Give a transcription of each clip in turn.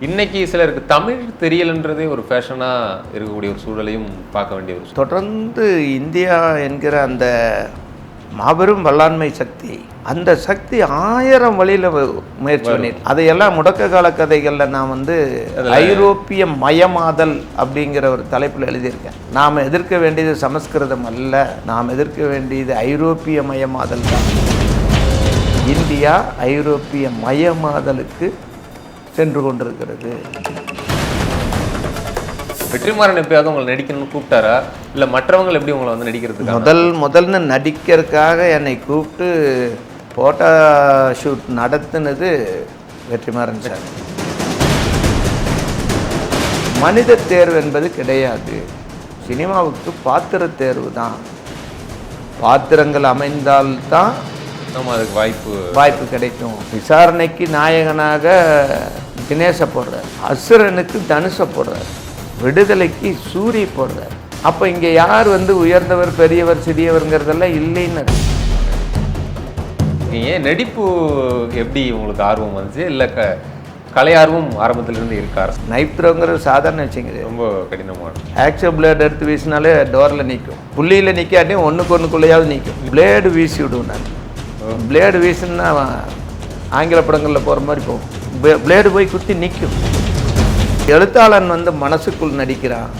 இன்னைக்கு சிலருக்கு தமிழ் தெரியலன்றதே ஒரு ஃபேஷனாக இருக்கக்கூடிய ஒரு சூழலையும் பார்க்க வேண்டிய ஒரு தொடர்ந்து இந்தியா என்கிற அந்த மாபெரும் வல்லாண்மை சக்தி, அந்த சக்தி 1000 வழியில் முயற்சி பண்ணிட்டு அதையெல்லாம் முடக்க கால கதைகளில் நான் ஐரோப்பிய மயமாதல் அப்படிங்கிற ஒரு தலைப்பில் எழுதியிருக்கேன். நாம் எதிர்க்க வேண்டியது சமஸ்கிருதம் அல்ல, நாம் எதிர்க்க வேண்டியது ஐரோப்பிய மயமாதல் தான். இந்தியா ஐரோப்பிய மயமாதலுக்கு சென்று கொண்டிருக்கிறது. வெற்றிமாறன் எப்பயாவது உங்களை நடிக்கணும்னு கூப்பிட்டாரா, இல்லை மற்றவங்க எப்படி உங்களை நடிக்கிறதுக்கு முதல்ல நடிக்கிறதுக்காக என்னை கூப்பிட்டு போட்டோ ஷூட் நடத்தினது வெற்றிமாறன் சார். மனித தேர்வு என்பது கிடையாது, சினிமாவுக்கு பாத்திர தேர்வு தான். பாத்திரங்கள் அமைந்தால்தான் நம்ம அதுக்கு வாய்ப்பு கிடைக்கும். விசாரணைக்கு நாயகனாக தினேஷை போடுறார், அசுரனுக்கு தனுஷை போடுறார், விடுதலைக்கு சூரிய போடுறார். அப்போ இங்கே யார் உயர்ந்தவர் பெரியவர் சிறியவருங்கிறதெல்லாம் இல்லைன்னு. ஏன் நடிப்பு எப்படி உங்களுக்கு ஆர்வம் வந்துச்சு, இல்லை கலை ஆர்வம் ஆரம்பத்திலிருந்து இருக்கார்? நைப்ரோங்கிற சாதாரண வச்சுங்க, ரொம்ப கடினமான ஆக்சுவல் பிளேடு எடுத்து வீசினாலே டோரில் நிற்கும், புள்ளியில் நிற்காட்டியும் ஒன்றுக்குள்ளையாவது நிற்கும். பிளேடு வீசி விடுவேன் நான். பிளேடு வீசுன்னா ஆங்கில படங்களில் போகிற மாதிரி போகும், பிளேடு போய் குத்தி நிற்கும். எழுத்தாளன் மனசுக்குள் நடிக்கிறான்,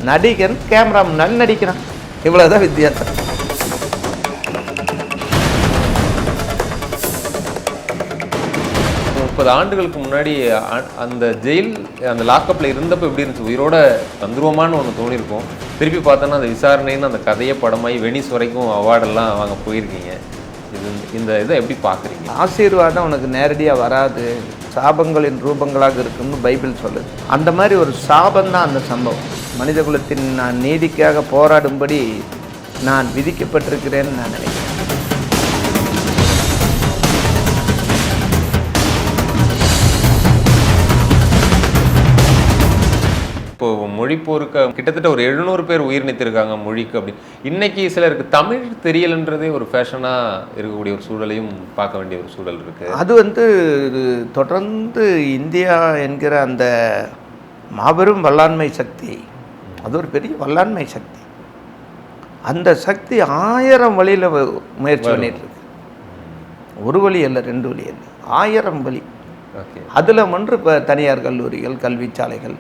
நடிகன் கேமரா முன்னாடி நடிக்கிறான், இவ்வளோதான் வித்தியாசம். ஆண்டுகளுக்கு முன்னாடி அந்த ஜெயில் அந்த லாக்கப்பில் இருந்தப்போ எப்படி இருந்துச்சு? உயிரோட தந்துருவமானு ஒன்று தோணியிருக்கும். திருப்பி பார்த்தோன்னா அந்த விசாரணைன்னு அந்த கதையை படமாகி வெனிஸ் வரைக்கும் அவார்டெல்லாம் வாங்க போயிருக்கீங்க. இந்த இதை எப்படி பார்க்குறீங்க? ஆசீர்வாதம் உனக்கு நேரடியாக வராது, சாபங்களின் ரூபங்களாக இருக்குன்னு பைபிள் சொல்லுது. அந்த மாதிரி ஒரு சாபந்தான் அந்த சம்பவம். மனித குலத்தின் நான் நீதிக்காக போராடும்படி நான் விதிக்கப்பட்டிருக்கிறேன்னு நான் நினைக்கிறேன். இப்போ மொழிப்போருக்கு கிட்டத்தட்ட ஒரு 700 பேர் உயிர் நீத்திருக்காங்க மொழிக்கு. அப்படி இன்னைக்கு சிலருக்கு தமிழ் தெரியலன்றதே ஒரு ஃபேஷனாக இருக்கக்கூடிய ஒரு சூழலையும் பார்க்க வேண்டிய ஒரு சூழல் இருக்குது. அது தொடர்ந்து இந்தியா என்கிற அந்த மாபெரும் வல்லாண்மை சக்தி, அது ஒரு பெரிய வல்லாண்மை சக்தி. அந்த சக்தி 1000 வழியில் முயற்சி பண்ணிட்டு இருக்கு. ஒரு வழி அல்ல, 2 வழி அல்ல, 1000 வழி. அதில் இப்போ தனியார் கல்லூரிகள், கல்வி சாலைகள்,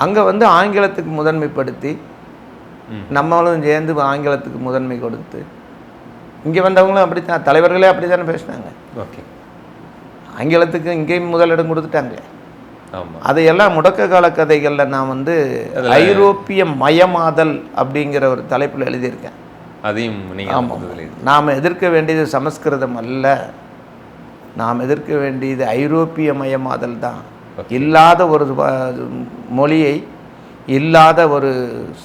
அங்கே ஆங்கிலத்துக்கு முதன்மைப்படுத்தி நம்மளும் சேர்ந்து ஆங்கிலத்துக்கு முதன்மை கொடுத்து, இங்கே வந்தவங்களும் அப்படி தான், தலைவர்களே அப்படி தானே பேசினாங்க. ஓகே, ஆங்கிலத்துக்கு இங்கேயும் முதலிடம் கொடுத்துட்டாங்க. ஆமாம், அதையெல்லாம் முடக்க கால கதைகளில் நான் ஐரோப்பிய மயமாதல் அப்படிங்கிற ஒரு தலைப்பில் எழுதியிருக்கேன். அதையும் ஆமாம். நாம் எதிர்க்க வேண்டியது சமஸ்கிருதம் அல்ல, நாம் எதிர்க்க வேண்டியது ஐரோப்பிய மயமாதல் தான். இல்லாத ஒரு மொழியை, இல்லாத ஒரு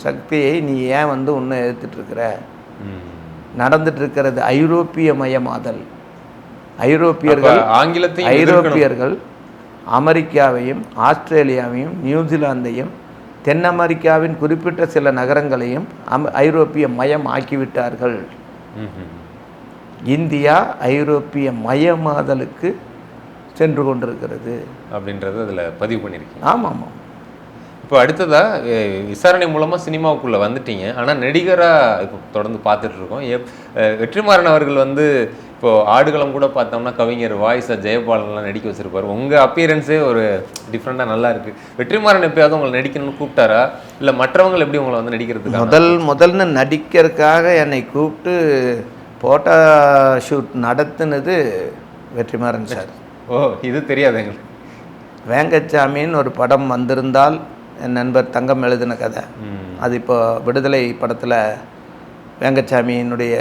சக்தியை நீ ஏன் ஒன்று எதிர்த்துட்ருக்கிற? நடந்துட்டு ஐரோப்பிய மயமாதல். ஐரோப்பியர்கள் அமெரிக்காவையும் ஆஸ்திரேலியாவையும் நியூசிலாந்தையும் தென் அமெரிக்காவின் குறிப்பிட்ட சில நகரங்களையும் ஐரோப்பிய மயம் ஆக்கிவிட்டார்கள். இந்தியா ஐரோப்பிய மயமாதலுக்கு சென்று கொண்டிருக்கிறது அப்படின்றது அதில் பதிவு பண்ணியிருக்கீங்க. ஆமாம் ஆமாம். இப்போ அடுத்ததாக விசாரணை மூலமாக சினிமாவுக்குள்ளே வந்துட்டீங்க. ஆனால் நடிகராக இப்போ தொடர்ந்து பார்த்துட்ருக்கோம். வெற்றிமாறன் அவர்கள் இப்போது ஆடுகளம் கூட பார்த்தோம்னா கவிஞர் வாய்ஸாக ஜெயபாலன்லாம் நடிக்க வச்சுருப்பார். உங்கள் அப்பியரன்ஸே ஒரு டிஃப்ரெண்ட்டாக நல்லா இருக்குது. வெற்றிமாறன் எப்பயாவது உங்களை நடிக்கணும்னு கூப்பிட்டாரா, இல்லை மற்றவங்க எப்படி உங்களை நடிக்கிறதுக்கு? முதல்ல நடிக்கிறதுக்காக என்னை கூப்பிட்டு போட்டோ ஷூட் நடத்தினது வெற்றிமாறன் சார். ஓ, இது தெரியாது எங்களுக்கு. வேங்கச்சாமின்னு ஒரு படம் வந்திருந்தால், என் நண்பர் தங்கம் எழுதின கதை, அது இப்போ விடுதலை படத்தில் வேங்கச்சாமியினுடைய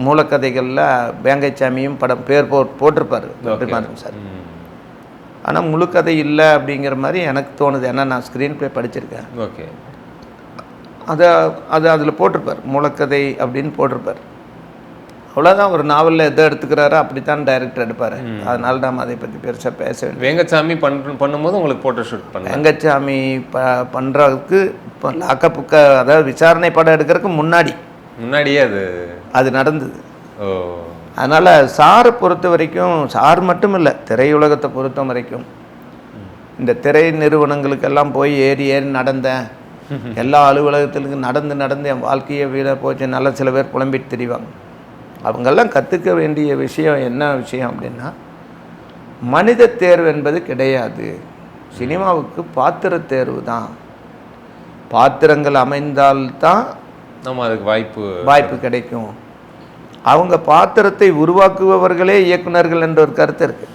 மூலக்கதைகளில் வேங்கச்சாமியும் படம் பேர் போட்டிருப்பார் வெற்றிமாறன் சார். ஆனால் முழு கதை இல்லை அப்படிங்கிற மாதிரி எனக்கு தோணுது. ஏன்னா நான் ஸ்க்ரீன் ப்ளே படிச்சிருக்கேன். ஓகே, அதில் போட்டிருப்பார், மூலக்கதை அப்படின்னு போட்டிருப்பார். அவ்வளோதான். ஒரு நாவலில் எதை எடுத்துக்கிறாரோ அப்படித்தான் டைரக்டர் எடுப்பார். அதனால நாம் அதை பற்றி பெருசாக பேச வேண்டும். வேங்கச்சாமி பண்ணும்போது உங்களுக்கு ஃபோட்டோ ஷூட் வேங்கச்சாமி பண்ணுறதுக்கு இப்போ லாக்கப்புக்க, அதாவது விசாரணை படம் எடுக்கிறதுக்கு முன்னாடியே அது நடந்தது. ஓ, அதனால் சாரை பொறுத்த வரைக்கும், சார் மட்டும் இல்லை, திரையுலகத்தை பொறுத்த வரைக்கும் இந்த திரை நிறுவனங்களுக்கெல்லாம் போய் ஏறி நடந்தேன், எல்லா அலுவலகத்திலுக்கும் நடந்து என் வாழ்க்கையை வீடாக போச்சு, நல்ல சில பேர் புலம்பிட்டு திரிவாங்க. அவங்கெல்லாம் கற்றுக்க வேண்டிய விஷயம் என்ன விஷயம் அப்படின்னா, மனித தேர்வு என்பது கிடையாது. சினிமாவுக்கு பாத்திர தேர்வு தான். பாத்திரங்கள் அமைந்தால்தான் நம்ம அதுக்கு வாய்ப்பு கிடைக்கும். அவங்க பாத்திரத்தை உருவாக்குபவர்களே இயக்குனர்கள் என்ற ஒரு கருத்து இருக்கு.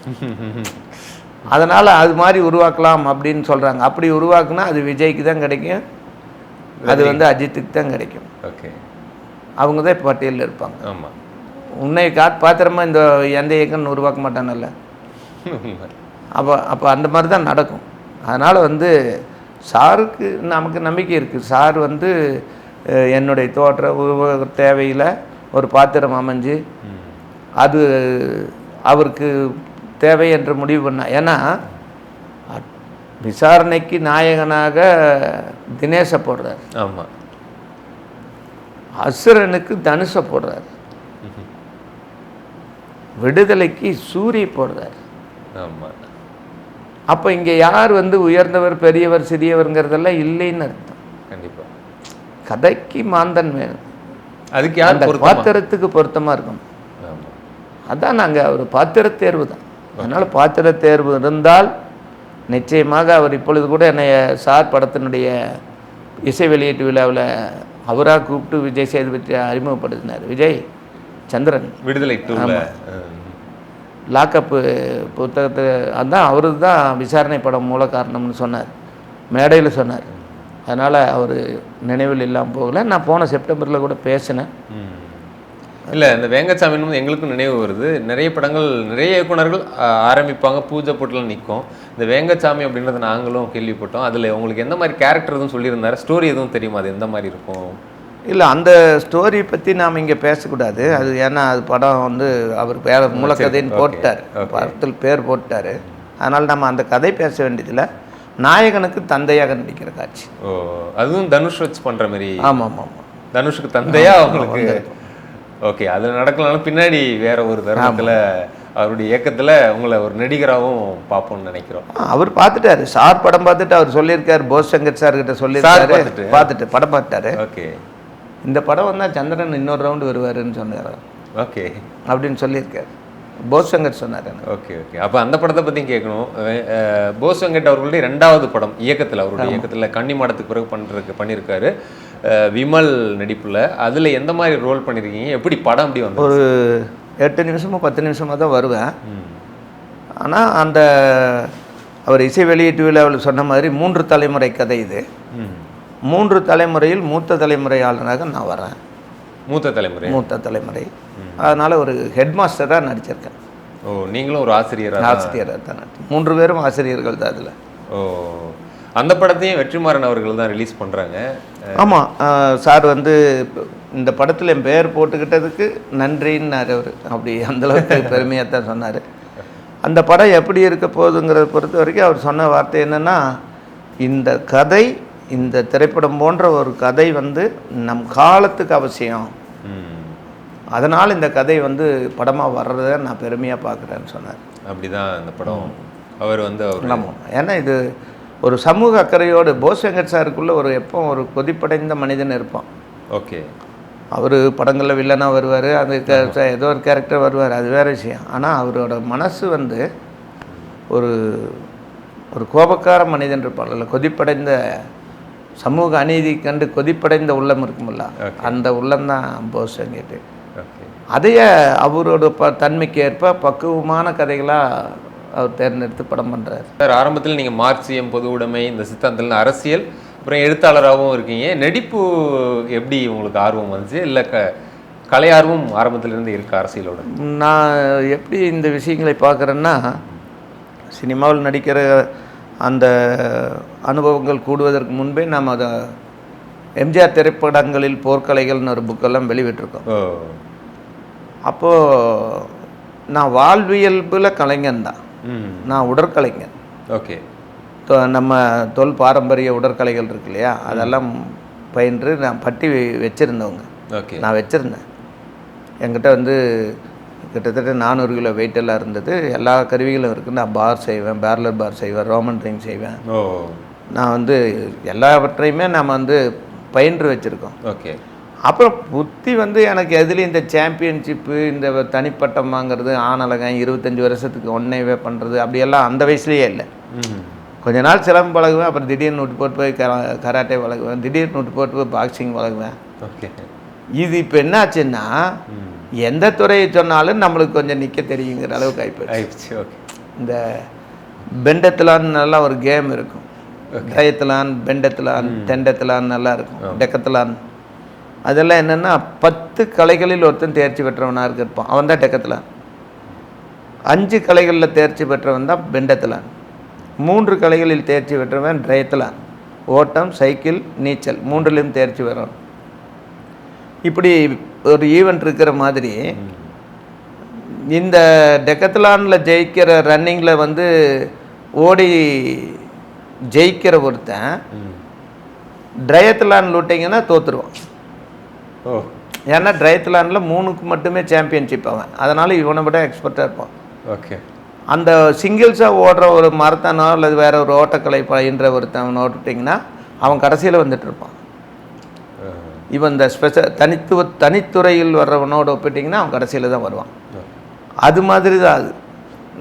அதனால் அது மாதிரி உருவாக்கலாம் அப்படின்னு சொல்கிறாங்க. அப்படி உருவாக்குனா அது விஜய்க்கு தான் கிடைக்கும், அது அஜித்துக்கு தான் கிடைக்கும். ஓகே, அவங்க தான் பட்டியலில் இருப்பாங்க. ஆமாம், உன்னை பாத்திரமா இந்த எந்த இயக்கம்னு உருவாக்க மாட்டானல்ல. அப்போ அந்த மாதிரி தான் நடக்கும். அதனால் சாருக்கு நமக்கு நம்பிக்கை இருக்குது. சார் என்னுடைய தோற்ற உருவ தேவையில் ஒரு பாத்திரம் அமைஞ்சு அது அவருக்கு தேவை என்று முடிவு பண்ண. ஏன்னா விசாரணைக்கு நாயகனாக தினேஷை போடுறார், ஆமாம், அசுரனுக்கு தனுஷை போடுறார், விடுதலைக்கு சூரிய போடுறார். ஆமாம். அப்போ இங்கே யார் உயர்ந்தவர் பெரியவர் சிறியவருங்கிறதெல்லாம் இல்லைன்னு அர்த்தம். கண்டிப்பாக கதைக்கு மாந்தன் வேணும், அதுக்கு யார் பாத்திரத்துக்கு பொருத்தமாக இருக்கணும். அதான் நாங்கள் ஒரு பாத்திர தேர்வு தான். அதனால் பாத்திர தேர்வு இருந்தால் நிச்சயமாக அவர் இப்பொழுது கூட என்னை சார் படத்தினுடைய இசை வெளியீட்டு விழாவில் அவராக கூப்பிட்டு விஜய் சேதுபதி அறிமுகப்படுத்தினார். விஜய் சந்திரன் விடுதலை லாக்கப்பு புத்தகத்தை அதுதான் அவரு தான் விசாரணை படம் மூல காரணம்னு சொன்னார், மேடையில் சொன்னார். அதனால் அவர் நினைவில் இல்லாமல் போகலை. நான் போன செப்டம்பரில் கூட பேசினேன். இல்லை, இந்த வேங்கச்சாமின்னு எங்களுக்கும் நினைவு வருது. நிறைய படங்கள் நிறைய இயக்குனர்கள் ஆரம்பிப்பாங்க, பூஜை போட்டுலாம் நிற்கும். இந்த வேங்கச்சாமி அப்படின்றத நாங்களும் கேள்விப்பட்டோம். அதில் உங்களுக்கு எந்த மாதிரி கேரக்டர் எதுவும் சொல்லியிருந்தாரு, ஸ்டோரி எதுவும் தெரியுமா, அது எந்த மாதிரி இருக்கும்? இல்லை, அந்த ஸ்டோரி பற்றி நாம் இங்கே பேசக்கூடாது. அது ஏன்னா அது படம் அவர் பேர் மூலக்கதைன்னு போட்டார், படத்தில் பேர் போட்டார். அதனால் நம்ம அந்த கதை பேச வேண்டியதில்லை. நாயகனுக்கு தந்தையாக நடிக்கிற காட்சி. ஓ, அதுவும் தனுஷ் வச்சு பண்ணுற மாதிரி? ஆமாம் ஆமாம் ஆமாம், தனுஷுக்கு தந்தையா அவங்களுக்கு. ஓகே, அது நடக்கலனாலும் பின்னாடி வேற ஒரு தருணத்தில் அவருடைய இயக்கத்தில் உங்களை ஒரு நடிகராகவும் பார்ப்போம்னு நினைக்கிறோம். அவர் பார்த்துட்டாரு, சார் படம் பார்த்துட்டு அவர் சொல்லியிருக்காரு, போஸ் சங்கர் சார்கிட்ட சொல்லியிருக்காரு, பார்த்துட்டு படம் பார்த்துட்டாரு. ஓகே, இந்த படம் வந்தால் சந்திரன் இன்னொரு ரவுண்டு வருவாருன்னு சொன்னார். ஓகே அப்படின்னு சொல்லியிருக்காரு, போஸ் சங்கர் சொன்னார். ஓகே ஓகே, அப்போ அந்த படத்தை பற்றியும் கேட்கணும். போஸ் வெங்கட் அவர்களுடைய 2வது படம் இயக்கத்தில், அவருடைய இயக்கத்தில் கன்னிமாடத்துக்கு பிறகு பண்ணியிருக்காரு, விமல் நடிப்பில். அதில் எந்த மாதிரி ரோல் பண்ணியிருக்கீங்க, எப்படி படம் அப்படி வந்து? ஒரு 8 நிமிஷமோ 10 நிமிஷமாக தான் வருவேன். ஆனால் அந்த அவர் இசை வெளியீட்டு விழாவில் சொன்ன மாதிரி 3 தலைமுறை கதை இது. 3 தலைமுறையில் மூத்த தலைமுறையாளராக நான் வரேன். மூத்த தலைமுறை. அதனால் ஒரு ஹெட் மாஸ்டராக நடிச்சிருக்கேன். ஓ, நீங்களும் ஒரு ஆசிரியராக தான் நடிச்சேன். 3 பேரும் ஆசிரியர்கள் தான் அதில். ஓ, அந்த படத்தையும் வெற்றிமாறன் அவர்கள் தான் ரிலீஸ் பண்ணுறாங்க. ஆமாம், சார் இந்த படத்தில் என் பெயர் போட்டுக்கிட்டதுக்கு நன்றின்னார் அவர். அப்படி அந்தளவுக்கு பெருமையாக தான் சொன்னார். அந்த படம் எப்படி இருக்க போகுதுங்கிறத பொறுத்த வரைக்கும் அவர் சொன்ன வார்த்தை என்னென்னா, இந்த கதை, இந்த திரைப்படம் போன்ற ஒரு கதை நம் காலத்துக்கு அவசியம், அதனால் இந்த கதை படமாக வர்றதை நான் பெருமையாக பார்க்குறேன்னு சொன்னார். அப்படி தான் இந்த படம் அவர் ஆமாம், ஏன்னா இது ஒரு சமூக அக்கறையோடு போஸ் வெங்கட் சாருக்குள்ளே எப்போ ஒரு கொதிப்படைந்த மனிதன் இருப்பான். ஓகே, அவர் படங்களில் வில்லனாக வருவார், அது ஏதோ ஒரு கேரக்டர் வருவார், அது வேறு விஷயம். ஆனால் அவரோட மனசு ஒரு ஒரு கோபக்கார மனிதன் இருப்பாங்கல்ல, கொதிப்படைந்த சமூக அநீதி கண்டு கொதிப்படைந்த உள்ளம் இருக்குமில்ல, அந்த உள்ளம்தான் போஸ் வெங்கட். அதையே அவரோட தன்மைக்கு ஏற்ப பக்குவமான கதைகளாக அவர் தேர்ந்தெடுத்து படம் பண்ணுறாரு. சார், ஆரம்பத்தில் நீங்கள் மார்க்சியம், பொது உடைமை, இந்த சித்தாந்தத்தில் அரசியல், அப்புறம் எழுத்தாளராகவும் இருக்கீங்க. நடிப்பு எப்படி உங்களுக்கு ஆர்வம் வந்துச்சு, இல்லை கலை ஆர்வம் ஆரம்பத்திலேருந்து இருக்கு அரசியலோட? நான் எப்படி இந்த விஷயங்களை பார்க்குறேன்னா, சினிமாவில் நடிக்கிற அந்த அனுபவங்கள் கூடுவதற்கு முன்பே நாம் அதை எம்ஜிஆர் திரைப்படங்களில் போர்க்கலைகள்னு ஒரு புக்கெல்லாம் வெளிவிட்டிருக்கோம். அப்போது நான் வாழ்வியல்பில் கலைஞன் தான், நான் உடற்கலைஞன். ஓகே, நம்ம தொல் பாரம்பரிய உடற்கலைகள் இருக்கு இல்லையா, அதெல்லாம் பயின்று நான் பட்டி வச்சுருந்தவங்க. ஓகே, நான் வச்சுருந்தேன். என்கிட்ட கிட்டத்தட்ட 400 கிலோ வெயிட்டெல்லாம் இருந்தது. எல்லா கருவிகளும் இருக்குது. நான் பார் செய்வேன், பேரலர் பார் செய்வேன், ரோமன் ரிங் செய்வேன். ஓ, நான் வந்து எல்லாவற்றையுமே நம்ம வந்து பயின்று வச்சுருக்கோம். ஓகே. அப்புறம் புத்தி வந்து எனக்கு எதுலேயும் இந்த சாம்பியன்ஷிப்பு, இந்த தனிப்பட்டம் வாங்குறது, ஆணழகன் 25 வருஷத்துக்கு ஒன்றைவே பண்ணுறது அப்படியெல்லாம் அந்த வயசுலேயே இல்லை. கொஞ்ச நாள் சிலம்பு பழகுவேன், அப்புறம் திடீர்னு விட்டு போட்டு போய் கராட்டே பழகுவேன், திடீர்னு விட்டு போட்டு போய் பாக்ஸிங் பழகுவேன். ஓகே. இது இப்போ என்னாச்சுன்னா எந்த துறையை சொன்னாலும் நம்மளுக்கு கொஞ்சம் நிற்க தெரியுங்கிற அளவுக்கு ஆகிப்போச்சு. ஓகே. இந்த பெண்டத்துலான்னு நல்லா ஒரு கேம் இருக்கும். டயத்துலான், பெண்டத்துலான், டெண்டத்துலான் நல்லா இருக்கும். டெக்கத்துலான் அதெல்லாம் என்னென்னா 10 கலைகளில் ஒருத்தன் தேர்ச்சி பெற்றவனாக இருப்பான், அவன் தான் டெக்கத்துலான். 5 கலைகளில் தேர்ச்சி பெற்றவன் தான் பெண்டத்துலான். 3 கலைகளில் தேர்ச்சி பெற்றவன் ட்ரையத்துலான். ஓட்டம், சைக்கிள், நீச்சல் 3லையும் தேர்ச்சி பெறவன். இப்படி ஒரு ஈவெண்ட் இருக்கிற மாதிரி இந்த டெக்கத்லானில் ஜெயிக்கிற ரன்னிங்கில் வந்து ஓடி ஜெயிக்கிற ஒருத்தன் ட்ரையத்லான் விட்டிங்கன்னா தோற்றுருவான். ஓ, ஏன்னா ட்ரையத்லானில் 3க்கு மட்டுமே சாம்பியன்ஷிப் அவன், அதனால் இவனை விட எக்ஸ்பர்ட்டாக இருப்பான். ஓகே. அந்த சிங்கிள்ஸாக ஓடுற ஒரு மரத்தானோ அல்லது வேற ஒரு ஓட்டக்கலை பயின்ற ஒருத்தன் ஓட்டுட்டிங்கன்னா அவன் கடைசியில் வந்துட்டு இருப்பான். இவன் இந்த தனித்துறையில் வர்றவனோட ஒப்பிட்டிங்கன்னா அவன் கடைசியில் தான் வருவான். அது மாதிரி தான் அது.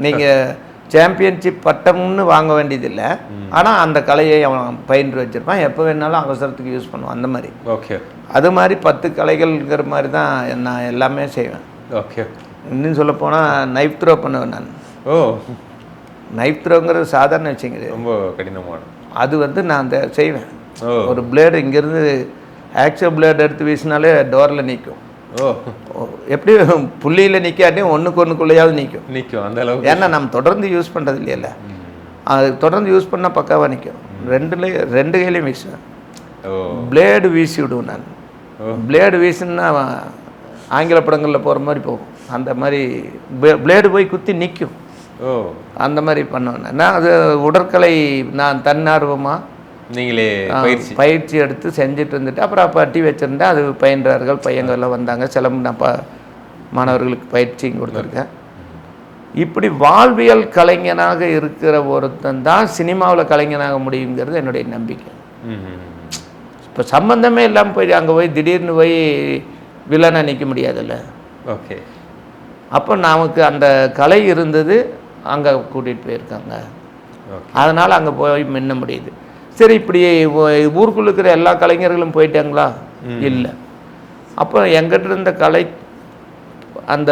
நீங்கள் சாம்பியன்ஷிப் பட்டம்னு வாங்க வேண்டியதில்லை, ஆனால் அந்த கலையை அவன் பயின்று வச்சுருப்பான், எப்போ வேணாலும் அவசரத்துக்கு யூஸ் பண்ணுவான். அந்த மாதிரி. ஓகே. அது மாதிரி 10 கலைகள்ங்கிற மாதிரி தான் நான் எல்லாமே செய்வேன். ஓகே. இன்னும் சொல்லப்போனால் நைஃப் த்ரோ பண்ணுவேன் நான். ஓ, நைஃப் த்ரோங்கிறது சாதாரண விஷயம் கிடையாது, ரொம்ப கடினமான. அது வந்து நான் செய்வேன். ஒரு பிளேடு இங்கேருந்து ஆக்சுவல் பிளேடு எடுத்து வீசினாலே டோரில் நிற்கும். ஓ, எப்படி புள்ளியில் நிற்காட்டியும் ஒன்றுக்குள்ளேயாவது நிற்கும் அந்த அளவுக்கு. ஏன்னா நம்ம தொடர்ந்து யூஸ் பண்ணுறது இல்லையில, அது தொடர்ந்து யூஸ் பண்ணால் பக்காவாக நிற்கும். 2 கையிலையும் வீசுவேன். பிளேடு வீசி விடுவேன் நான். பிளேடு வீசுன்னா ஆங்கில படங்களில் போகிற மாதிரி போகும், அந்த மாதிரி பிளேடு போய் குத்தி நிற்கும். அந்த மாதிரி பண்ணுவேன் நான். அது உடற்கலை நான் தன்னார்வமாக நீங்களே பயிற்சி எடுத்து செஞ்சுட்டு இருந்துட்டு அப்புறம் பட்டி வச்சுருந்தேன். அது பயின்றார்கள், பையங்கள்லாம் வந்தாங்க, சிலம்பு நான் மாணவர்களுக்கு பயிற்சியும் கொடுத்துருக்கேன். இப்படி வாழ்வியல் கலைஞனாக இருக்கிற ஒருத்தன் தான் சினிமாவில் கலைஞனாக முடியுங்கிறது என்னுடைய நம்பிக்கை. இப்போ சம்பந்தமே இல்லாமல் போய் அங்கே போய் திடீர்னு போய் வில்லனை நிற்க முடியாதுல்ல. ஓகே. அப்போ நமக்கு அந்த கலை இருந்தது, அங்கே கூட்டிகிட்டு போயிருக்காங்க, அதனால் அங்கே போய் மின்ன முடியுது. சரி, இப்படி ஊருக்குள்ள இருக்கிற எல்லா கலைஞர்களும் போயிட்டாங்களா? இல்லை. அப்போ எங்கிட்ட இருந்த கலை, அந்த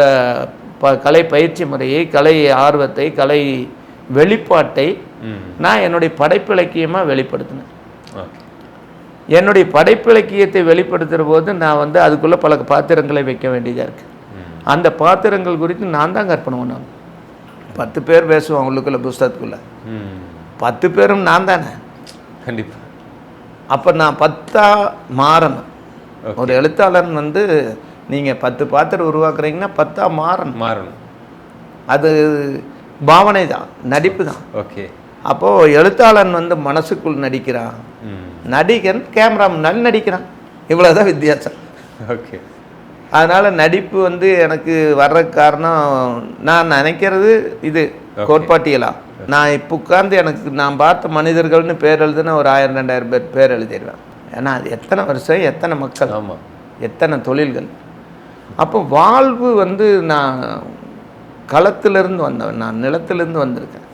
கலை பயிற்சி முறையை, கலை ஆர்வத்தை, கலை வெளிப்பாட்டை நான் என்னுடைய படைப்பிலக்கியமாக வெளிப்படுத்தினேன். என்னுடைய படைப்பிலக்கியத்தை வெளிப்படுத்துகிற போது நான் வந்து அதுக்குள்ளே பல பாத்திரங்களை வைக்க வேண்டியதாக இருக்குது. அந்த பாத்திரங்கள் குறித்து நான் தான் கற்பனை பண்ணேன். 10 பேர் பேசுவோம் உள்ளுக்குள்ளே, புஸ்தகத்துக்குள்ளே 10 பேரும் நான் தானே. கண்டிப்பாக. அப்போ நான் 10ஆ மாறணும். ஒரு எழுத்தாளர் வந்து நீங்கள் 10 பாத்திரம் உருவாக்குறீங்கன்னா 10ஆ மாறணும். அது பாவனை தான், நடிப்பு தான். ஓகே. அப்போது எழுத்தாளன் வந்து மனசுக்குள் நடிக்கிறான், நடிகன் கேமரா முன்னாடி நடிக்கிறான், இவ்வளோதான் வித்தியாசம். ஓகே. அதனால் நடிப்பு வந்து எனக்கு வர்ற காரணம் நான் நினைக்கிறது இது கோட்பாட்டியலாம். நான் இப்போ உட்கார்ந்து எனக்கு நான் பார்த்த மனிதர்கள்னு பேர் எழுதுனா ஒரு 1000-2000 பேர் எழுதிடுவேன். ஏன்னா அது எத்தனை வருஷம், எத்தனை மக்கள், எத்தனை தொழில்கள். அப்போ வாழ்வு வந்து நான் களத்திலிருந்து வந்தவன், நான் நிலத்திலிருந்து வந்திருக்கேன்.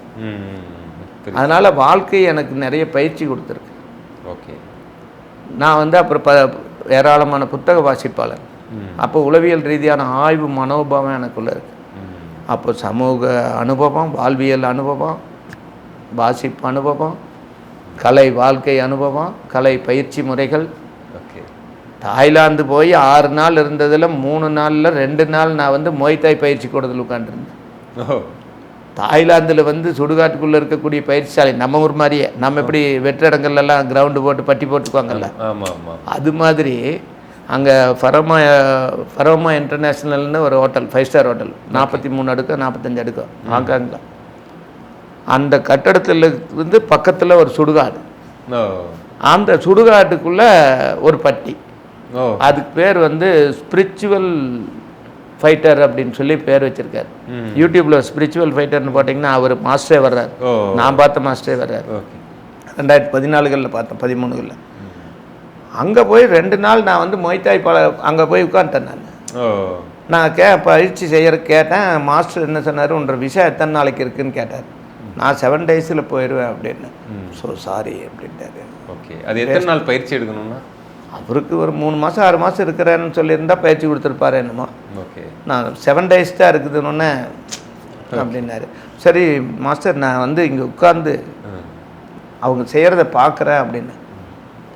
அதனால் வாழ்க்கை எனக்கு நிறைய பயிற்சி கொடுத்துருக்கு. ஓகே. நான் வந்து அப்புறம் ஏராளமான புத்தக வாசிப்பாளர். அப்போ உளவியல் ரீதியான ஆய்வு மனோபாவம் எனக்குள்ளே இருக்குது. அப்போ சமூக அனுபவம், வாழ்வியல் அனுபவம், வாசிப்பு அனுபவம், கலை வாழ்க்கை அனுபவம், கலை பயிற்சி முறைகள். தாய்லாந்து போய் 6 நாள் இருந்ததில் 3 நாளில் 2 நாள் நான் வந்து மொய்தாய் பயிற்சி கூடத்தில் உட்காந்துருந்தேன். தாய்லாந்தில் வந்து சுடுகாட்டுக்குள்ளே இருக்கக்கூடிய பயிற்சி சாலை, நம்ம ஊர் மாதிரியே, நம்ம எப்படி வெற்றிடங்கள்லாம் கிரவுண்டு போட்டு பட்டி போட்டுக்குவாங்கல்ல, அது மாதிரி அங்கே ஃபரோமா இன்டர்நேஷ்னல்னு ஒரு ஹோட்டல், 5 ஸ்டார் ஹோட்டல், 43 அடுக்கு 45 அடுக்கு ஹாங்காங்கில். அந்த கட்டடத்தில் இருந்து பக்கத்தில் ஒரு சுடுகாடு, அந்த சுடுகாட்டுக்குள்ளே ஒரு பட்டி, அதுக்கு பேர் வந்து ஸ்பிரிச்சுவல் ஃபைட்டர் அப்படின்னு சொல்லி பேர் வச்சிருக்காரு. யூடியூப்பில் ஸ்பிரிச்சுவல் ஃபைட்டர்னு போட்டிங்கன்னா அவர் மாஸ்டரே வர்றார். நான் பார்த்த மாஸ்டரே வர்றார். 2014 பார்த்தேன், 13 அங்கே போய் 2 நாள் நான் வந்து மொய்தாய் அங்கே போய் உட்காந்துட்டேன். நான் பயிற்சி செய்கிற கேட்டேன். மாஸ்டர் என்ன சொன்னார், உன்ற விசா எத்தனை நாளைக்கு இருக்குதுன்னு கேட்டார். நான் 7 டேஸில் போயிடுவேன் அப்படின்னு. ஸோ சாரி அப்படின்ட்டாரு. ஓகே, அது எத்தனை நாள் பயிற்சி எடுக்கணும்னா? அவருக்கு ஒரு 3 மாதம் 6 மாதம் இருக்கிறேன்னு சொல்லியிருந்தா பயிற்சி கொடுத்துருப்பாரு என்னமோ. ஓகே, நான் 7 டேஸ் தான் இருக்குதுன்னு அப்படின்னாரு. சரி மாஸ்டர், நான் வந்து இங்கே உட்காந்து அவங்க செய்கிறத பார்க்குறேன்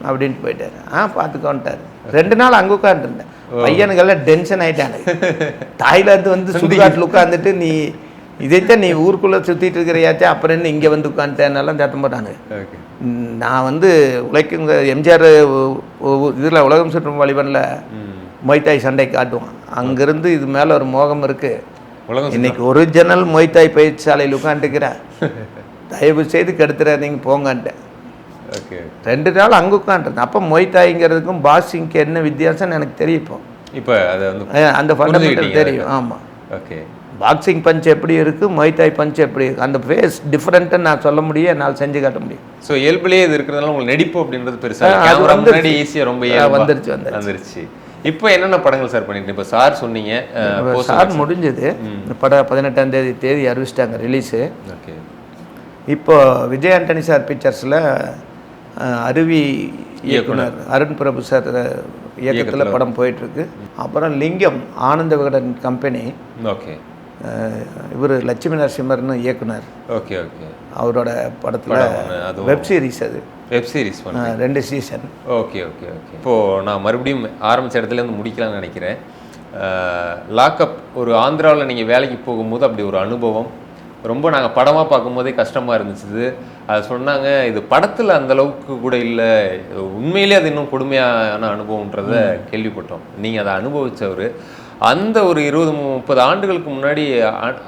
அப்படின்ட்டு போயிட்டாரு. பார்த்துக்கோன்ட்டார். 2 நாள் அங்கே உட்காந்துருந்தேன். பையனுக்கெல்லாம் டென்ஷன் ஆகிட்டானு. தாய்லாந்து வந்து சுடுகாட்டில் உட்காந்துட்டு நீ இதைத்தான் நீ ஊருக்குள்ளே சுற்றிட்டு இருக்கிறையாச்சா, அப்புறம் என்ன இங்கே வந்து உட்காந்துட்டேன்னெல்லாம் சத்தம் போட்டானு. நான் வந்து உழைக்குங்க எம்ஜிஆர் இதில் உலகம் சுற்றும் வழிபனில் மொய்தாய் சண்டை காட்டுவான். அங்கேருந்து இது மேலே ஒரு மோகம் இருக்குது. இன்னைக்கு ஒரிஜினல் மொய்தாய் பயிற்சி சாலையில் உட்காந்துக்கிறேன். தயவு செய்து கெடுத்துறாதீங்க போங்கன்ட்டேன். 2 நாள் அங்கே உட்காந்துருந்தேன். அப்போ மொய்தாய்ங்கிறதுக்கும் பாக்ஸிங்க்கு என்ன வித்தியாசம்னு எனக்கு தெரியும். இப்போ அது வந்து அந்த ஃபண்டமெண்டல் தெரியும். ஆமாம், ஓகே. பாக்ஸிங் பஞ்ச் எப்படி இருக்குது, மொய்தாய் பஞ்ச் எப்படி இருக்குது, அந்த ஃபேஸ் டிஃப்ரெண்ட்டுன்னு நான் சொல்ல முடியும், என்னால் செஞ்சு காட்ட முடியும். ஸோ இயல்புலேயே இது இருக்கிறதுனால உங்களுக்கு நடிப்பு அப்படின்றது பெருசாக அது வந்து ஈஸியாக ரொம்ப வந்துருச்சு. இப்போ என்னென்ன படங்கள் சார் பண்ணிட்டு? இப்போ சார் சொன்னீங்க, சார் முடிஞ்சது. படம் 18ஆம் தேதி அறிவிச்சிட்டாங்க ரிலீஸு. ஓகே. இப்போ விஜய் ஆண்டனி சார் பிக்சர்ஸில் அருவி இயக்குனர் அருண் பிரபு சார் இயக்கத்தில் படம் போயிட்டுருக்கு. அப்புறம் லிங்கம் ஆனந்த விகடன் கம்பெனி. ஓகே. இவர் லட்சுமி நரசிம்மர்னு இயக்குனர். Okay okay. அவரோட படத்தில் வெப் சீரிஸ், அது web series 2 season. Okay okay okay. இப்போது நான் மறுபடியும் ஆரம்பித்த இடத்துலேருந்து முடிக்கலாம்னு நினைக்கிறேன். லாக்அப் ஒரு ஆந்திராவில் நீங்கள் வேலைக்கு போகும்போது அப்படி ஒரு அனுபவம் ரொம்ப நாங்கள் படமாக பார்க்கும்போதே கஷ்டமாக இருந்துச்சு. அது சொன்னாங்க, இது படத்தில் அந்தளவுக்கு கூட இல்லை, உண்மையிலே அது இன்னும் கொடுமையான அனுபவன்றதை கேள்விப்பட்டோம். நீங்கள் அதை அனுபவித்தவர். அந்த ஒரு 20-30 ஆண்டுகளுக்கு முன்னாடி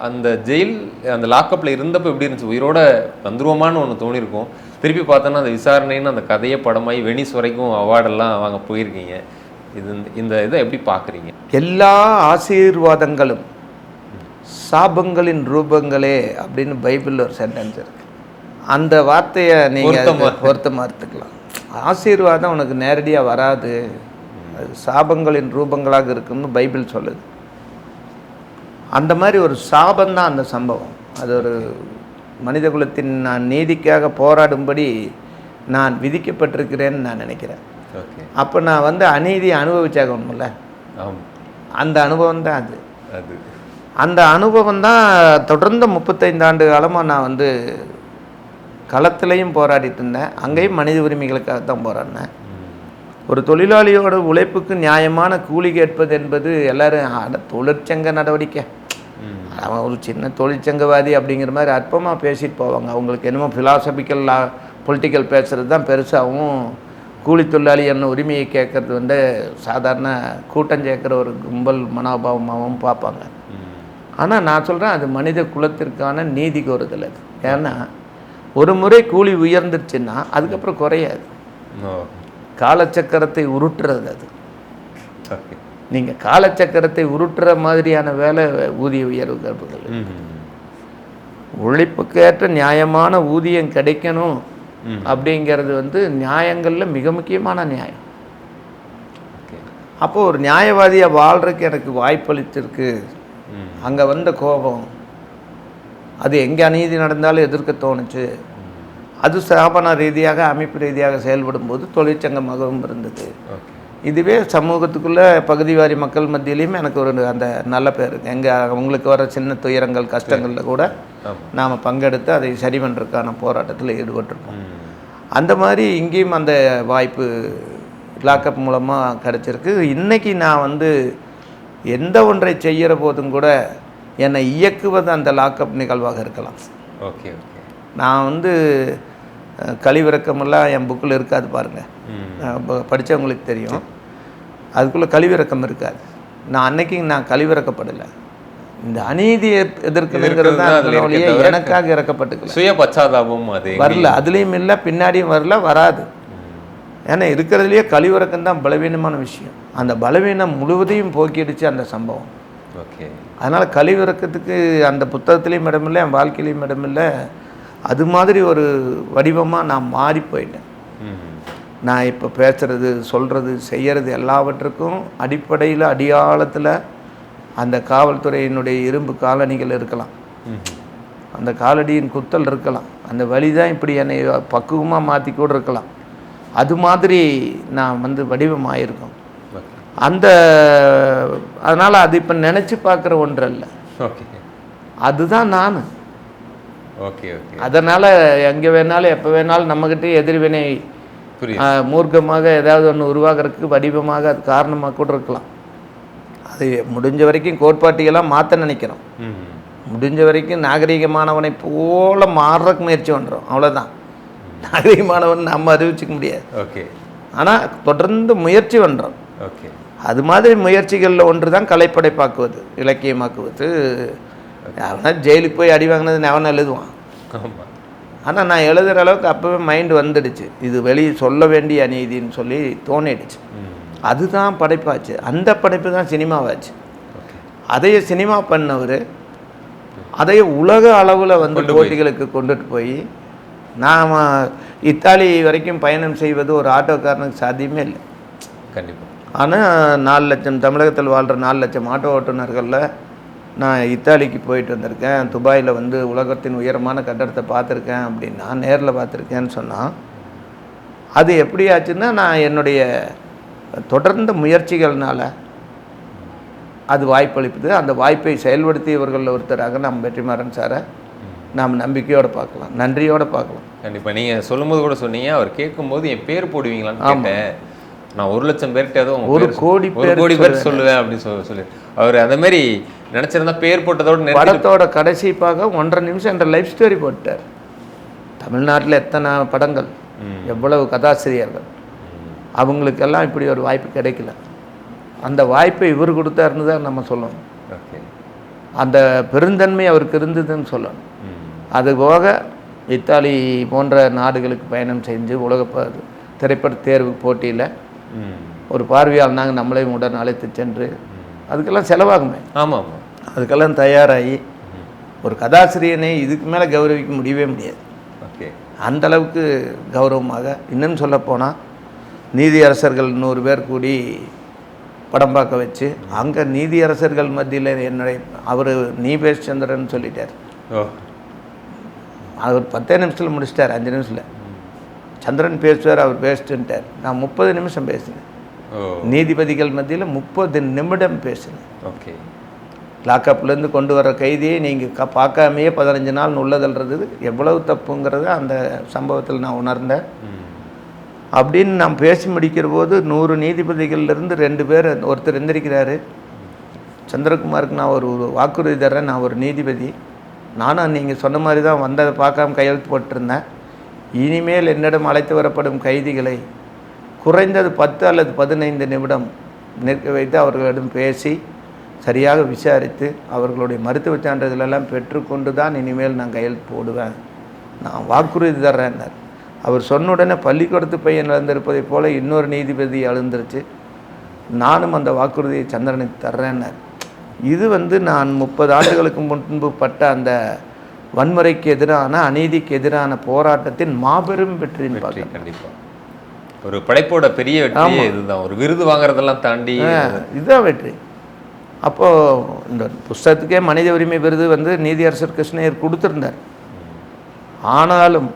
அந்த ஜெயில் அந்த லாக்கப்பில் இருந்தப்போ எப்படி இருந்துச்சு? உயிரோட வந்துருவோமான்னு ஒன்று தோணியிருக்கும். திருப்பி பார்த்தோன்னா அந்த விசாரணைன்னு அந்த கதையை படமாகி வெனிஸ் வரைக்கும் அவார்டெல்லாம் வாங்க போயிருக்கீங்க. இந்த இதை எப்படி பார்க்குறீங்க? எல்லா ஆசீர்வாதங்களும் சாபங்களின் ரூபங்களே அப்படின்னு பைபிளில் ஒரு சென்டென்ஸ் இருக்குது. அந்த வார்த்தையை நீங்கள் பொருத்தமாக எடுத்துக்கலாம். ஆசீர்வாதம் உனக்கு நேரடியாக வராது, அது சாபங்களின் ரூபங்களாக இருக்குன்னு பைபிள் சொல்லுது. அந்த மாதிரி ஒரு சாபந்தான் அந்த சம்பவம். அது ஒரு மனித குலத்தின் நான் நீதிக்காக போராடும்படி நான் விதிக்கப்பட்டிருக்கிறேன்னு நான் நினைக்கிறேன். அப்போ நான் வந்து அநீதி அனுபவிச்சாகணும்ல, அந்த அனுபவம் தான் அது. அந்த அனுபவம் தான் தொடர்ந்து 35 ஆண்டு காலமாக நான் வந்து களத்துலேயும் போராடிட்டு இருந்தேன். அங்கேயும் மனித உரிமைகளுக்காக தான் போராடினேன். ஒரு தொழிலாளியோட உழைப்புக்கு நியாயமான கூலி கேட்பது என்பது எல்லோரும் தொழிற்சங்க நடவடிக்கை, அவன் ஒரு சின்ன தொழிற்சங்கவாதி அப்படிங்கிற மாதிரி அற்பமாக பேசிட்டு போவாங்க. அவங்களுக்கு என்னமோ ஃபிலாசபிக்கல் பொலிட்டிக்கல் பேசுகிறது தான் பெருசாகவும், கூலி தொழிலாளி என்ன உரிமையை கேட்குறது வந்து சாதாரண கூட்டம் சேர்க்குற ஒரு கும்பல் மனோபாவமாகவும் பார்ப்பாங்க. ஆனால் நான் சொல்கிறேன், அது மனித குலத்திற்கான நீதி கோருதல். அது ஏன்னா ஒரு முறை கூலி உயர்ந்துருச்சுன்னா அதுக்கப்புறம் குறையாது. காலச்சக்கரத்தை உருட்டுறது அது. நீங்கள் காலச்சக்கரத்தை உருட்டுற மாதிரியான வேலை ஊதிய உயர்வு கருப்புகள். உழைப்புக்கேற்ற நியாயமான ஊதியம் கிடைக்கணும் அப்படிங்கிறது வந்து நியாயங்களில் மிக முக்கியமான நியாயம். அப்போது ஒரு நியாயவாதியாக வாழ்கிறதுக்கு எனக்கு வாய்ப்பளித்திருக்கு. அங்கே வந்த கோபம், அது எங்கே அநீதி நடந்தாலும் எதிர்க்க தோணுச்சு. அது ஸ்தாபன ரீதியாக அமைப்பு ரீதியாக செயல்படும் போது தொழிற்சங்கமாகவும் இருந்தது. இதுவே சமூகத்துக்குள்ளே பகுதிவாரி மக்கள் மத்தியிலையும் எனக்கு ஒரு அந்த நல்ல பேர். எங்கள் அவங்களுக்கு வர சின்ன துயரங்கள் கஷ்டங்களில் கூட நாம் பங்கெடுத்து அதை சரி பண்ணுறதுக்கான போராட்டத்தில் ஈடுபட்டிருப்போம். அந்த மாதிரி இங்கேயும் அந்த வாய்ப்பு லாக்அப் மூலமாக கிடச்சிருக்கு. இன்றைக்கி நான் வந்து எந்த ஒன்றை செய்கிற போதும் கூட என்னை இயக்குவது அந்த லாக்அப் நிகழ்வாக இருக்கலாம். Okay okay. நான் வந்து கழிவிறக்கமெல்லாம் என் புக்கில் இருக்காது பாருங்கள், படித்தவங்களுக்கு தெரியும். அதுக்குள்ளே கழிவிறக்கம் இருக்காது. நான் அன்னைக்கு நான் கழிவிறக்கப்படலை. இந்த அநீதியை எதிர்க்கிறதுங்கிறது தான் எனக்காக இறக்கப்பட்டுக்கல. சுய பச்சாதாபம் அது வரல, அதுலேயும் இல்லை, பின்னாடியும் வரல, வராது. ஏன்னா இருக்கிறதுலையே கழிவிறக்கம் தான் பலவீனமான விஷயம். அந்த பலவீனம் முழுவதையும் போக்கிடுச்சு அந்த சம்பவம். ஓகே. அதனால் கழிவிறக்கத்துக்கு அந்த புத்தகத்துலேயும் இடமில்லை, என் வாழ்க்கையிலையும் இடமில்லை. அது மாதிரி ஒரு வடிவமாக நான் மாறி போயிட்டேன். நான் இப்போ பேசுகிறது, சொல்கிறது, செய்கிறது எல்லாவற்றுக்கும் அடிப்படையில் அடியாளத்தில் அந்த காவல்துறையினுடைய இரும்பு காலணிகள் இருக்கலாம், அந்த காலடியின் குத்தல் இருக்கலாம், அந்த வழி தான் இப்படி என்னை பக்குவமாக மாற்றி கூட இருக்கலாம். அது மாதிரி நான் வந்து வடிவமாயிருக்கோம். அதனால் அது இப்போ நினச்சி பார்க்குற ஒன்று அல்ல, அதுதான் நான். Okay okay. அதனால் எங்கே வேணாலும் எப்போ வேணாலும் நம்மக்கிட்ட எதிர்வினை மூர்க்கமாக ஏதாவது ஒன்று உருவாகிறதுக்கு வடிவமாக அது காரணமாக கூட இருக்கலாம். அது முடிஞ்ச வரைக்கும் கோட்பாட்டியெல்லாம் மாற்ற நினைக்கிறோம். முடிஞ்ச வரைக்கும் நாகரிகமானவனை போல மாறுறக்கு முயற்சி பண்ணுறோம், அவ்வளோதான். நாகரிகமானவன் நம்ம அறிவிச்சிக்க முடியாது. ஓகே. ஆனால் தொடர்ந்து முயற்சி பண்ணுறோம். ஓகே. அது மாதிரி முயற்சிகளில் ஒன்று தான் கலைப்படைப்பாக்குவது, இலக்கியமாக்குவது. அவனா ஜெயிலுக்கு போய் அடி வாங்கினது அவன் எழுதுவான். ஆனால் நான் எழுதுகிற அளவுக்கு அப்போவே மைண்டு வந்துடுச்சு, இது வெளியே சொல்ல வேண்டிய அநீதின்னு சொல்லி தோணிடுச்சு. அதுதான் படைப்பாச்சு. அந்த படைப்பு தான் சினிமாவாச்சு. அதையே சினிமா பண்ணவர் அதையே உலக அளவில் வந்து போட்டிகளுக்கு கொண்டுட்டு போய் நாம் இத்தாலி வரைக்கும் பயணம் செய்வது ஒரு ஆட்டோக்காரனுக்கு சாத்தியமே இல்லை. கண்டிப்பாக. ஆனால் 4 லட்சம் தமிழகத்தில் வாழ்கிற 4 லட்சம் ஆட்டோ ஓட்டுநர்களில் நான் இத்தாலிக்கு போயிட்டு வந்திருக்கேன், துபாயில் வந்து உலகத்தின் உயரமான கட்டடத்தை பார்த்துருக்கேன் அப்படின்னா, நேரில் பார்த்துருக்கேன்னு சொன்னால் அது எப்படி ஆச்சுன்னா நான் என்னுடைய தொடர்ந்த முயற்சிகள்னால அது வாய்ப்பளிப்புது. அந்த வாய்ப்பை செயல்படுத்தியவர்களில் ஒருத்தராக நம்ம வெற்றிமாறன் சாரை நாம் நம்பிக்கையோடு பார்க்கலாம், நன்றியோடு பார்க்கலாம். கண்டிப்பாக. நீங்கள் சொல்லும்போது கூட சொன்னீங்க, அவர் கேட்கும்போது என் பேர் போடுவீங்களான்னு கேட்டேன். நான் 1 லட்சம் பேர்கிட்ட ஒரு கோடி பேர் சொல்லுவேன் அப்படின்னு சொல்லி அவர் அந்த மாதிரி நினச்சிருந்தா பேர் போட்டதோட படத்தோட கடைசி பார்க்க 1.5 நிமிஷம் என்ற லைஃப் ஸ்டோரி போட்டார். தமிழ்நாட்டில் எத்தனை படங்கள், எவ்வளவு கதாசிரியர்கள், அவங்களுக்கெல்லாம் இப்படி ஒரு வாய்ப்பு கிடைக்கல. அந்த வாய்ப்பை இவர் கொடுத்தாருன்னு தான் நம்ம சொல்லணும். அந்த பெருந்தன்மை அவருக்கு இருந்ததுன்னு சொல்லணும். அதுபோக இத்தாலி போன்ற நாடுகளுக்கு பயணம் செஞ்சு உலக திரைப்பட தேர்வு போட்டியில் ஒரு பார்வையாளர் நாங்கள் நம்மளையும் உடன் அழைத்து சென்று அதுக்கெல்லாம் செலவாகுமே. ஆமாம் ஆமாம். அதுக்கெல்லாம் தயாராகி ஒரு கதாசிரியனை இதுக்கு மேலே கௌரவிக்க முடியவே முடியாது. ஓகே. அந்தளவுக்கு கௌரவமாக. இன்னும் சொல்லப்போனால் நீதியரசர்கள் 100 பேர் கூடி படம் பார்க்க வச்சு அங்கே நீதியரசர்கள் மத்தியில் என்னுடைய அவர் நீபேஷ் சந்திரன் சொல்லிட்டார். அவர் 10 நிமிஷத்தில் முடிச்சிட்டார், 5 நிமிஷத்தில். சந்திரன் பேசுவார், அவர் பேசிட்டுன்ட்டார். நான் 30 நிமிஷம் பேசினேன். நீதிபதிகள் மத்தியில் 30 நிமிடம் பேசினேன். ஓகே. லாக்கப்லேருந்து கொண்டு வர கைதியை நீங்கள் பார்க்காமையே 15 நாள் உள்ளதல்றது எவ்வளவு தப்புங்கிறத அந்த சம்பவத்தில் நான் உணர்ந்தேன். அப்படின்னு நான் பேசி முடிக்கிற போது 100 நீதிபதிகள்லேருந்து 2 பேர், ஒருத்தர் எந்திரிக்கிறாரு, சந்திரகுமாருக்கு நான் ஒரு வாக்குறுதி தர்றேன், நான் ஒரு நீதிபதி, நானும் நீங்கள் சொன்ன மாதிரி தான் வந்ததை பார்க்காம கையெழுத்து போட்டிருந்தேன். இனிமேல் என்னிடம் அழைத்து வரப்படும் கைதிகளை குறைந்தது 10 அல்லது 15 நிமிடம் நிற்க வைத்து அவர்களிடம் பேசி சரியாக விசாரித்து அவர்களுடைய மருத்துவ சான்றிதழெல்லாம் பெற்றுக்கொண்டு தான் இனிமேல் நான் கையெழுத்து போடுவேன், நான் வாக்குறுதி தர்றேன்னார். அவர் சொன்ன உடனே பள்ளிக்கூடத்து பையன் எழுந்திருப்பதைப் போல் இன்னொரு நீதிபதி எழுந்துருச்சு. நானும் அந்த வாக்குறுதியை சந்திரனுக்கு தர்றேன்னார். இது வந்து நான் 30 ஆண்டுகளுக்கு முன்பு பட்ட அந்த வன்முறைக்கு எதிரான, அநீதிக்கு எதிரான போராட்டத்தின் மாபெரும் வெற்றின்னு பார்க்க. கண்டிப்பாக ஒரு படைப்போட பெரிய வெற்றி இதுதான். ஒரு விருது வாங்குறதெல்லாம் தாண்டி இதுதான் வெற்றி. அப்போது இந்த புஸ்தகத்துக்கே மனித உரிமை விருது வந்து நீதியரசர் கிருஷ்ணயர் கொடுத்துருந்தார். ஆனாலும்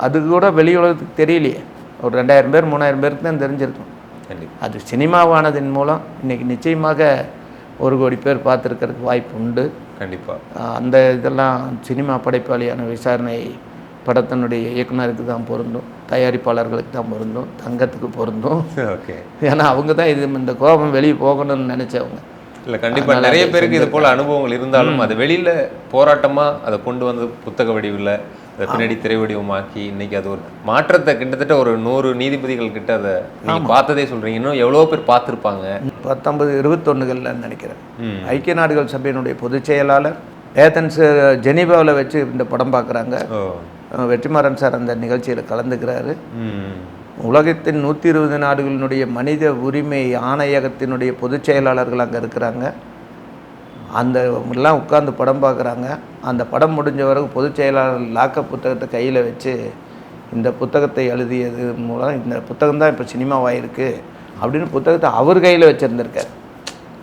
அது கூட வெளி உலகத்துக்கு தெரியலையே. ஒரு 2000 பேர் 3000 பேருக்கு தான் தெரிஞ்சிருக்கும். அது சினிமாவானதின் மூலம் இன்றைக்கி நிச்சயமாக 1 கோடி பேர் பார்த்துருக்கிறதுக்கு வாய்ப்பு உண்டு. கண்டிப்பாக அந்த இதெல்லாம் சினிமா படைப்பாளியான விசாரணை படத்தினுடைய இயக்குனருக்கு தான் பொருந்தும், தயாரிப்பாளர்களுக்கு தான் பொருந்தும், தங்கத்துக்கு பொருந்தும். ஓகே. ஏன்னா அவங்க தான் இது இந்த கோபம் வெளியே போகணும்னு நினச்சவங்க. இல்லை, கண்டிப்பாக நிறைய பேருக்கு இது போல் அனுபவங்கள் இருந்தாலும் அது வெளியில் போராட்டமாக அதை கொண்டு வந்து புத்தக வடிவில் அதை பின்னாடி திரை வடிவமாக்கி இன்னைக்கு அது ஒரு மாற்றத்தை கிட்டத்தட்ட ஒரு 100 நீதிபதிகள் கிட்ட அதை நீங்கள் பார்த்ததே சொல்கிறீங்க. இன்னும் எவ்வளோ பேர் பார்த்துருப்பாங்க. 1921 நினைக்கிறேன். ஐக்கிய நாடுகள் சபையினுடைய பொதுச் செயலாளர் ஏதன்ஸ் ஜெனீவாவில் வச்சு இந்த படம் பார்க்குறாங்க. வெற்றிமாறன் சார் அந்த நிகழ்ச்சியில் கலந்துக்கிறாரு. உலகத்தின் 120 நாடுகளினுடைய மனித உரிமை ஆணையகத்தினுடைய பொதுச் செயலாளர்கள் அங்கே இருக்கிறாங்க. அந்த எல்லாம் உட்காந்து படம் பார்க்குறாங்க. அந்த படம் முடிஞ்ச பிறகு பொதுச் செயலாளர் லாக்கப் புத்தகத்தை கையில் வச்சு இந்த புத்தகத்தை எழுதியது மூலம் இந்த புத்தகம் தான் இப்போ சினிமாவாயிருக்கு அப்படின்னு புத்தகத்தை அவர் கையில் வச்சுருந்துருக்கார்.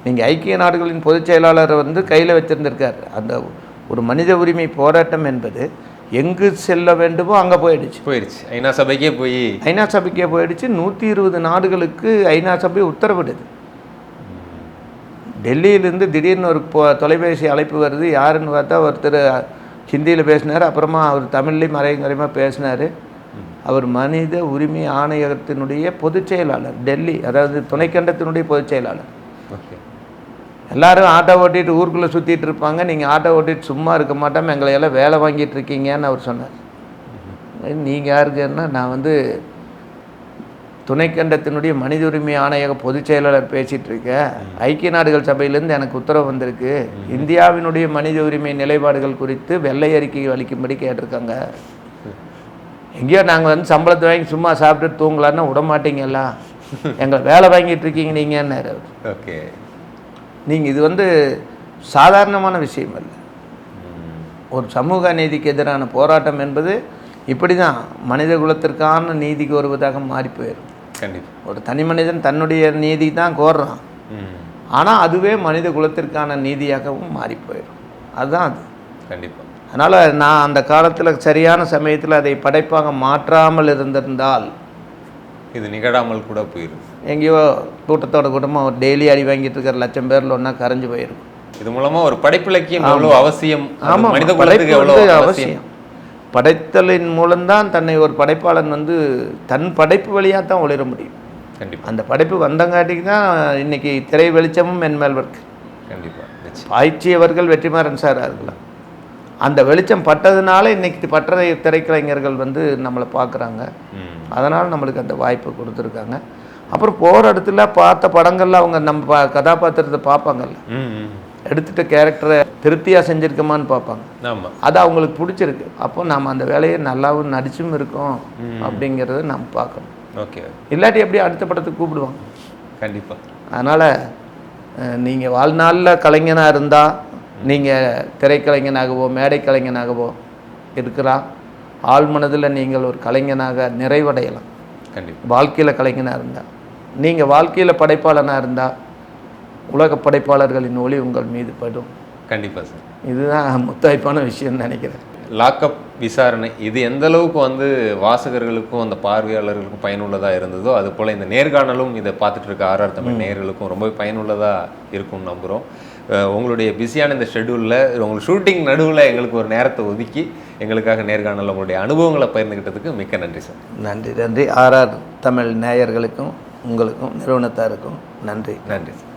நீங்கள் ஐக்கிய நாடுகளின் பொதுச் செயலாளரை வந்து கையில் வச்சுருந்துருக்கார். அந்த ஒரு மனித உரிமை போராட்டம் என்பது எங்கு செல்ல வேண்டுமோ அங்கே போயிடுச்சு. ஐநா சபைக்கே போயிடுச்சு. 120 நாடுகளுக்கு ஐநா சபை உத்தரவிடுது. டெல்லியிலேருந்து திடீர்னு ஒரு தொலைபேசி அழைப்பு வருது. யாருன்னு பார்த்தா ஒருத்தர் ஹிந்தியில் பேசினார், அப்புறமா அவர் தமிழ்லேயும் மறைமுகமாக பேசினார். அவர் மனித உரிமை ஆணையகத்தினுடைய பொதுச் செயலாளர், டெல்லி, அதாவது துணைக்கண்டத்தினுடைய பொதுச் செயலாளர். எல்லாரும் ஆட்டோ ஓட்டிகிட்டு ஊருக்குள்ளே சுற்றிட்டு இருப்பாங்க, நீங்கள் ஆட்டோ ஓட்டிகிட்டு சும்மா இருக்க மாட்டோம், எங்களை எல்லாம் வேலை வாங்கிட்டு இருக்கீங்கன்னு அவர் சொன்னார். நீங்கள் யாருக்குன்னா, நான் வந்து துணைக்கண்டத்தினுடைய மனித உரிமை ஆணையக பொதுச் செயலாளர் பேசிகிட்டு இருக்கேன். ஐக்கிய நாடுகள் சபையிலேருந்து எனக்கு உத்தரவு வந்திருக்கு. இந்தியாவினுடைய மனித உரிமை நிலைப்பாடுகள் குறித்து வெள்ளை அறிக்கை அளிக்கும்படி கேட்டிருக்காங்க. எங்கேயோ நாங்கள் வந்து சம்பளத்தை வாங்கி சும்மா சாப்பிட்டுட்டு தூங்கலான்னா விட மாட்டீங்களா, எங்களை வேலை வாங்கிட்டு இருக்கீங்க நீங்கன்னாரு அவர். ஓகே, நீங்கள் இது வந்து சாதாரணமான விஷயம் இல்லை. ஒரு சமூக நீதிக்கு எதிரான போராட்டம் என்பது இப்படி தான் மனித குலத்திற்கான நீதிக்கு வருவதாக மாறி போயிடும். கண்டிப்பாக ஒரு தனி மனிதன் தன்னுடைய நீதி தான் கோர்றான், ஆனால் அதுவே மனித குலத்திற்கான நீதியாகவும் மாறி போயிடும். அதுதான் அது. கண்டிப்பாக. அதனால் நான் அந்த காலத்தில் சரியான சமயத்தில் அதை படைப்பாக மாற்றாமல் இருந்திருந்தால் இது நிகழாமல் கூட போயிடும். எங்கேயோ கூட்டத்தோட கூட்டமாக டெய்லி அடி வாங்கிட்டு இருக்கிற லட்சம் பேரில் ஒன்றா கரைஞ்சு போயிடும். இது மூலமாக ஒரு படைப்பிலக்கியம் எவ்வளோ அவசியம். ஆமாம், மனித குலத்துக்கு எவ்வளோ அவசியம். படைத்தலின் மூலம்தான் தன்னை ஒரு படைப்பாளன் வந்து தன் படைப்பு வழியாக தான் ஒளிர முடியும். கண்டிப்பாக அந்த படைப்பு வந்தங்காட்டிக்கு தான் இன்னைக்கு திரை வெளிச்சமும் என்மேல் இருக்கு. கண்டிப்பாக பாய்ச்சியவர்கள் வெற்றிமாறன் சார் இருக்கலாம். அந்த வெளிச்சம் பட்டதுனால இன்னைக்கு பற்ற திரைக்கலைஞர்கள் வந்து நம்மளை பார்க்குறாங்க. அதனால் நம்மளுக்கு அந்த வாய்ப்பு கொடுத்துருக்காங்க. அப்புறம் போகிற இடத்துல பார்த்த படங்கள்ல அவங்க நம்ம கதாபாத்திரத்தை பார்ப்பாங்கல்ல, எடுத்துகிட்ட கேரக்டரை திருப்தியாக செஞ்சுருக்கோமான்னு பார்ப்பாங்க. ஆமாம், அது அவங்களுக்கு பிடிச்சிருக்கு. அப்போ நம்ம அந்த வேலையை நல்லாவும் நடிச்சும் இருக்கோம் அப்படிங்கிறத நம்ம பார்க்கணும். ஓகே, இல்லாட்டி எப்படி அடுத்த படத்துக்கு கூப்பிடுவாங்க. கண்டிப்பாக. அதனால் நீங்கள் வாழ்நாளில் கலைஞனாக இருந்தால் நீங்கள் திரைக்கலைஞனாகவோ மேடை கலைஞனாகவோ இருக்கலாம். ஆள் மனதில் நீங்கள் ஒரு கலைஞனாக நிறைவடையலாம். கண்டிப்பாக வாழ்க்கையில் கலைஞனாக இருந்தால். நீங்கள் வாழ்க்கையில் படைப்பாளனாக இருந்தால் உலக படைப்பாளர்களின் ஒளி உங்கள் மீது படும். கண்டிப்பாக சார், இதுதான் முத்தாய்ப்பான விஷயம்னு நினைக்கிறேன். லாக்அப் விசாரணை இது எந்த அளவுக்கு வந்து வாசகர்களுக்கும் அந்த பார்வையாளர்களுக்கும் பயனுள்ளதாக இருந்ததோ அது போல் இந்த நேர்காணலும் இதை பார்த்துட்டு இருக்க RR தமிழ் நேயர்களுக்கும் ரொம்ப பயனுள்ளதாக இருக்கும்னு நம்புகிறோம். உங்களுடைய பிஸியான இந்த ஷெட்யூலில் உங்களுக்கு ஷூட்டிங் நடுவில் எங்களுக்கு ஒரு நேரத்தை ஒதுக்கி எங்களுக்காக நேர்காணல் உங்களுடைய அனுபவங்களை பகிர்ந்துக்கிட்டதுக்கு மிக்க நன்றி சார். நன்றி. RR தமிழ் நேயர்களுக்கும் உங்களுக்கும் நிறுவனத்தாருக்கும் நன்றி. நன்றி சார்.